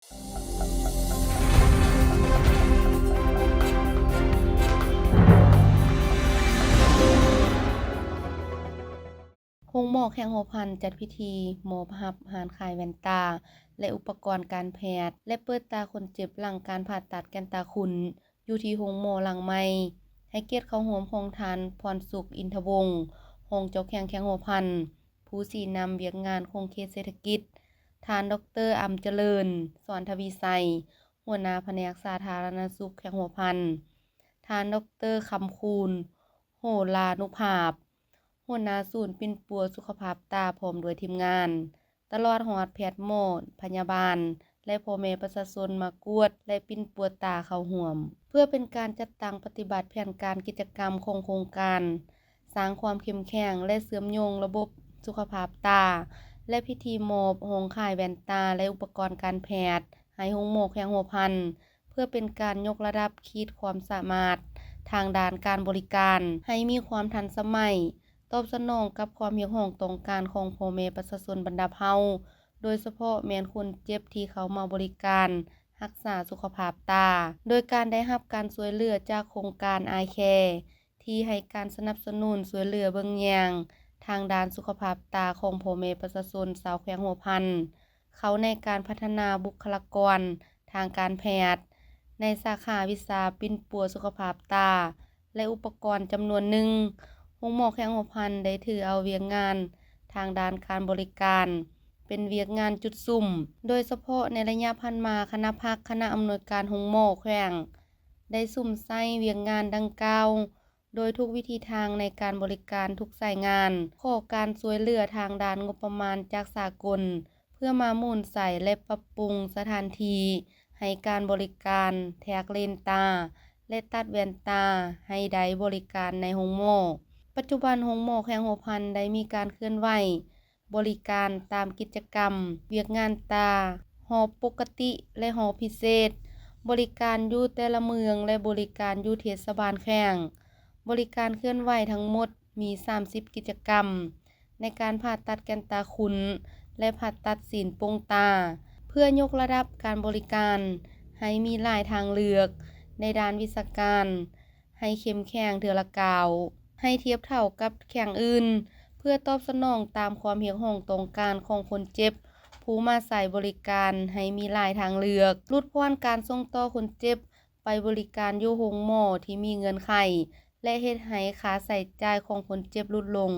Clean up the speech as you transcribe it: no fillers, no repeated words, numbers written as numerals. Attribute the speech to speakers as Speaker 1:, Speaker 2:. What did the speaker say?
Speaker 1: โรงหมอแข่งหัวพันจัดพิธีหมอรับหารขายแว่นตาและอุปกรณ์การแพทย์และเปิดตาคนเจ็บหลังการผ่าตัดแก่นตาขุ่นอยู่ที่โรงหมอหลังใหม่ให้เกียรติเข้าร่วมของท่านพรสุขอินทวงศ์รองเจ้าแข่งหัวพันผู้สีนำเวียกงานคงเขตเศรษฐกิจท่านดร.อำเจริญสอนทวีไสยหัวหน้าแผนกสาธารณสุขแข่งหัวพันท่านดร.คำคูณโหรานุภาพหัวหน้าศูนย์ปิ้นปัวสุขภาพตาพร้อมด้วยทีมงานตลอดฮอดแพทย์หมอพยาบาลและพ่อแม่ประชาชนมากวดและปิ้นปัวตาเข้าร่วมเพื่อเป็นการจัดตั้งปฏิบัติแผนการกิจกรรมของโครงการสร้างความเข้มแข็งและเชื่อมโยงระบบสุขภาพตาและพิธีมอบโรงขายแว่นตาและอุปกรณ์การแพทย์ให้โรงหมอแข่งหัวพันเพื่อเป็นการยกระดับขีดความสามารถทางด้านการบริการให้มีความทันสมัยตอบสนองกับความเรียกร้องต้องการของพ่อแม่ประชาชนบรรดาเผ่าโดยเฉพาะแม่นคนเจ็บที่เขามาบริการรักษาสุขภาพตาโดยการได้รับการช่วยเหลือจากโครงการ Eye Care ที่ให้การสนับสนุนช่วยเหลือเบิ่งแยงทางด้านสุขภาพตาของพ่อแม่ประชาชนชาวแขวงหัวพันเขาในการพัฒนาบุคลากรทางการแพทย์ในสาขาวิชาปิ้นปัวสุขภาพตาและอุปกรณ์จำนวนหนึ่งโรงหมอแข่งหัวพันได้ถือเอาเวียกงานทางด้านการบริการเป็นเวียกงานจุดซุ่มโดยเฉพาะในระยะผ่านมาคณะพักคณะอำนวยการโรงหมอแขวงได้ซุ่มใช้เวียกงานดังกล่าวโดยทุกวิธีทางในการบริการทุกสายงานขอการช่วยเหลือทางด้านงบประมาณจากสากลเพื่อมาหมุนใส่และปรับปรุงสถานที่ให้การบริการแทกเลนตาและตัดแว่นตาให้ได้บริการในโรงหมอปัจจุบันโรงหมอแข่งหัวพันได้มีการเคลื่อนไหวบริการตามกิจกรรมเวียกงานตาหอปกติและหอพิเศษบริการอยู่แต่ละเมืองและบริการอยู่เทศบาลแขวงบริการเคลื่อนไหวทั้งหมดมี30กิจกรรมในการผ่าตัดแก่นตาขุ่นและผ่าตัดศีลโป่งตาเพื่อยกระดับการบริการให้มีหลายทางเลือกในด้านวิชาการให้เข้มแข็งเทื่อละก้าวให้เทียบเท่ากับแข่งอื่นเพื่อตอบสนองตามความเรียกร้องต้องการของคนเจ็บผู้มาใช้บริการให้มีหลายทางเลือกลดพ้นการส่งต่อคนเจ็บไปบริการอยู่โรงหมอที่มีเงื่อนไขและเฮ็ดให้ค่าใช้จ่ายของคนเจ็บลดลง